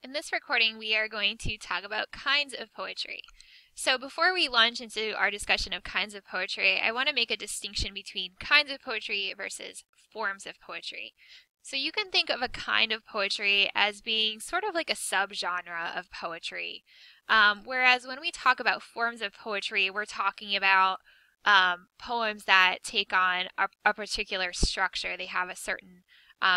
In this recording, we are going to talk about kinds of poetry. So before we launch into our discussion of kinds of poetry, I want to make a distinction between kinds of poetry versus forms of poetry. So you can think of a kind of poetry as being sort of like a subgenre of poetry. Whereas when we talk about forms of poetry, we're talking about poems that take on a particular structure. They have a certain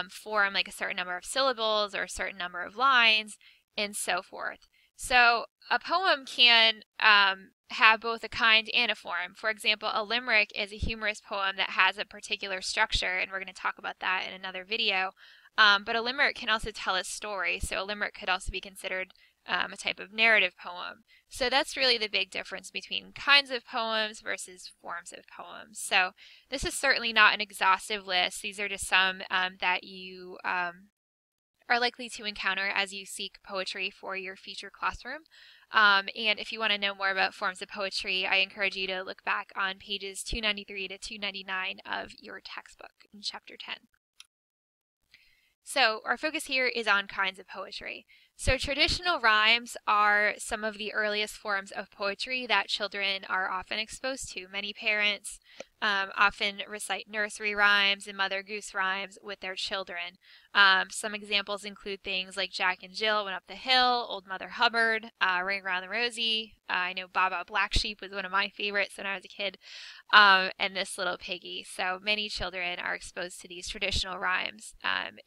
form, like a certain number of syllables or a certain number of lines, and so forth. So a poem can have both a kind and a form. For example, a limerick is a humorous poem that has a particular structure, and we're going to talk about that in another video. But a limerick can also tell a story, so a limerick could also be considered a type of narrative poem. So that's really the big difference between kinds of poems versus forms of poems. So this is certainly not an exhaustive list. These are just some that you are likely to encounter as you seek poetry for your future classroom. And if you want to know more about forms of poetry, I encourage you to look back on pages 293 to 299 of your textbook in Chapter 10. So our focus here is on kinds of poetry. So traditional rhymes are some of the earliest forms of poetry that children are often exposed to. Many parents often recite nursery rhymes and Mother Goose rhymes with their children. Some examples include things like Jack and Jill Went Up the Hill, Old Mother Hubbard, Ring Around the Rosie. I know Baba Black Sheep was one of my favorites when I was a kid, and This Little Piggy. So many children are exposed to these traditional rhymes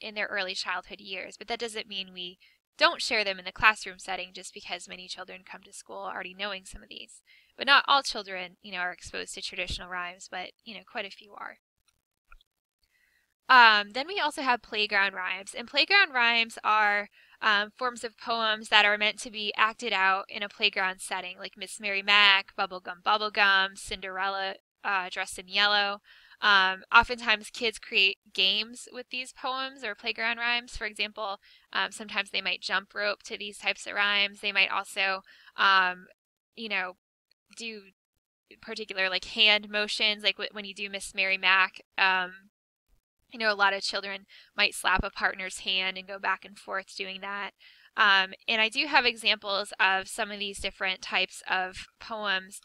in their early childhood years, but that doesn't mean we don't share them in the classroom setting just because many children come to school already knowing some of these. But not all children, are exposed to traditional rhymes, but, quite a few are. Then we also have playground rhymes, and playground rhymes are forms of poems that are meant to be acted out in a playground setting, like Miss Mary Mack, Bubblegum Bubblegum, Cinderella Dressed in Yellow. Oftentimes kids create games with these poems or playground rhymes. For example, sometimes they might jump rope to these types of rhymes. They might also, do particular like hand motions, like when you do Miss Mary Mack. A lot of children might slap a partner's hand and go back and forth doing that. And I do have examples of some of these different types of poems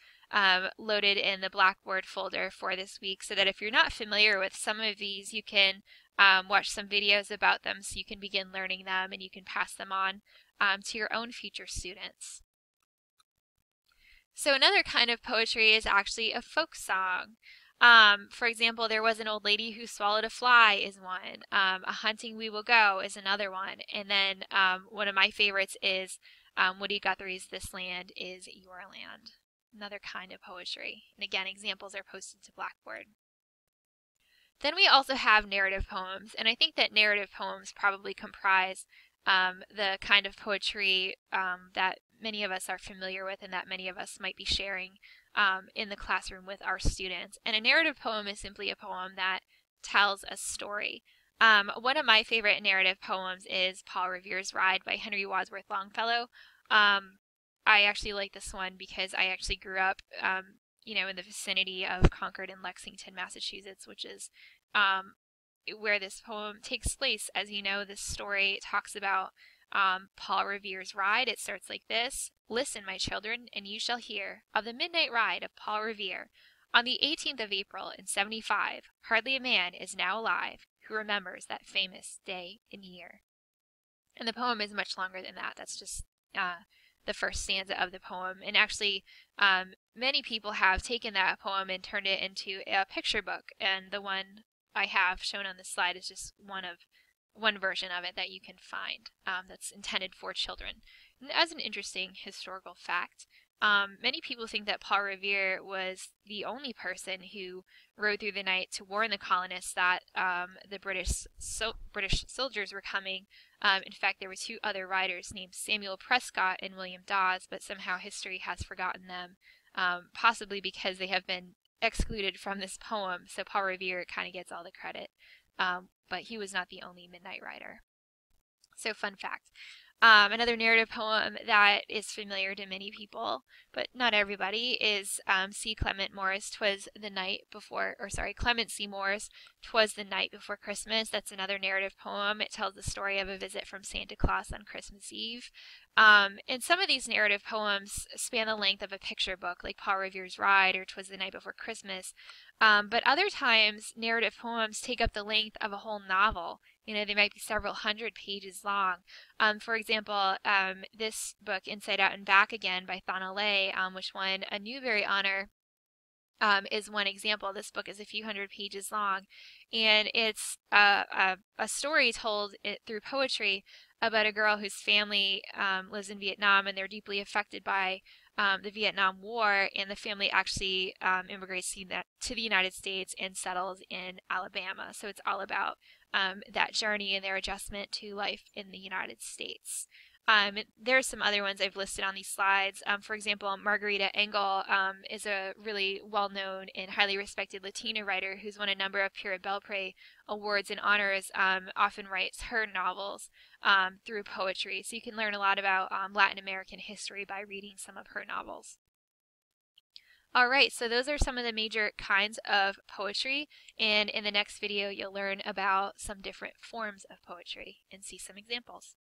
loaded in the Blackboard folder for this week, so that if you're not familiar with some of these, you can watch some videos about them so you can begin learning them and you can pass them on to your own future students. So another kind of poetry is actually a folk song. For example, There Was an Old Lady Who Swallowed a Fly is one. A Hunting We Will Go is another one. And then one of my favorites is Woody Guthrie's This Land Is Your Land. Another kind of poetry. And again, examples are posted to Blackboard. Then we also have narrative poems, and I think that narrative poems probably comprise the kind of poetry that many of us are familiar with and that many of us might be sharing in the classroom with our students. And a narrative poem is simply a poem that tells a story. One of my favorite narrative poems is Paul Revere's Ride by Henry Wadsworth Longfellow. I actually like this one because I actually grew up, in the vicinity of Concord and Lexington, Massachusetts, which is where this poem takes place. As you know, this story talks about Paul Revere's ride. It starts like this: "Listen, my children, and you shall hear of the midnight ride of Paul Revere. On the 18th of April in '75, hardly a man is now alive who remembers that famous day and year." And the poem is much longer than that. That's just the first stanza of the poem. And actually, many people have taken that poem and turned it into a picture book. And the one I have shown on this slide is just one version of it that you can find that's intended for children. And as an interesting historical fact, many people think that Paul Revere was the only person who rode through the night to warn the colonists that the British soldiers were coming. In fact, there were two other riders named Samuel Prescott and William Dawes, but somehow history has forgotten them, possibly because they have been excluded from this poem, so Paul Revere kind of gets all the credit. But he was not the only midnight rider. So fun fact. Another narrative poem that is familiar to many people, but not everybody, is C. Clement Morris, "'Twas the Night Before," or sorry, Clement C. Morris, "'Twas the Night Before Christmas." That's another narrative poem. It tells the story of a visit from Santa Claus on Christmas Eve. And some of these narrative poems span the length of a picture book, like Paul Revere's Ride or "'Twas the Night Before Christmas." But other times, narrative poems take up the length of a whole novel. You know, they might be several hundred pages long. For example, this book, Inside Out and Back Again by Thana Leigh, which won a Newbery Honor, is one example. This book is a few hundred pages long, and it's a story told through poetry about a girl whose family lives in Vietnam, and they're deeply affected by the Vietnam War, and the family actually immigrates to the United States and settles in Alabama. So it's all about that journey and their adjustment to life in the United States. There are some other ones I've listed on these slides. For example, Margarita Engel is a really well-known and highly respected Latina writer who's won a number of Pura Belpré awards and honors. Often writes her novels through poetry. So you can learn a lot about Latin American history by reading some of her novels. All right, so those are some of the major kinds of poetry, and in the next video you'll learn about some different forms of poetry and see some examples.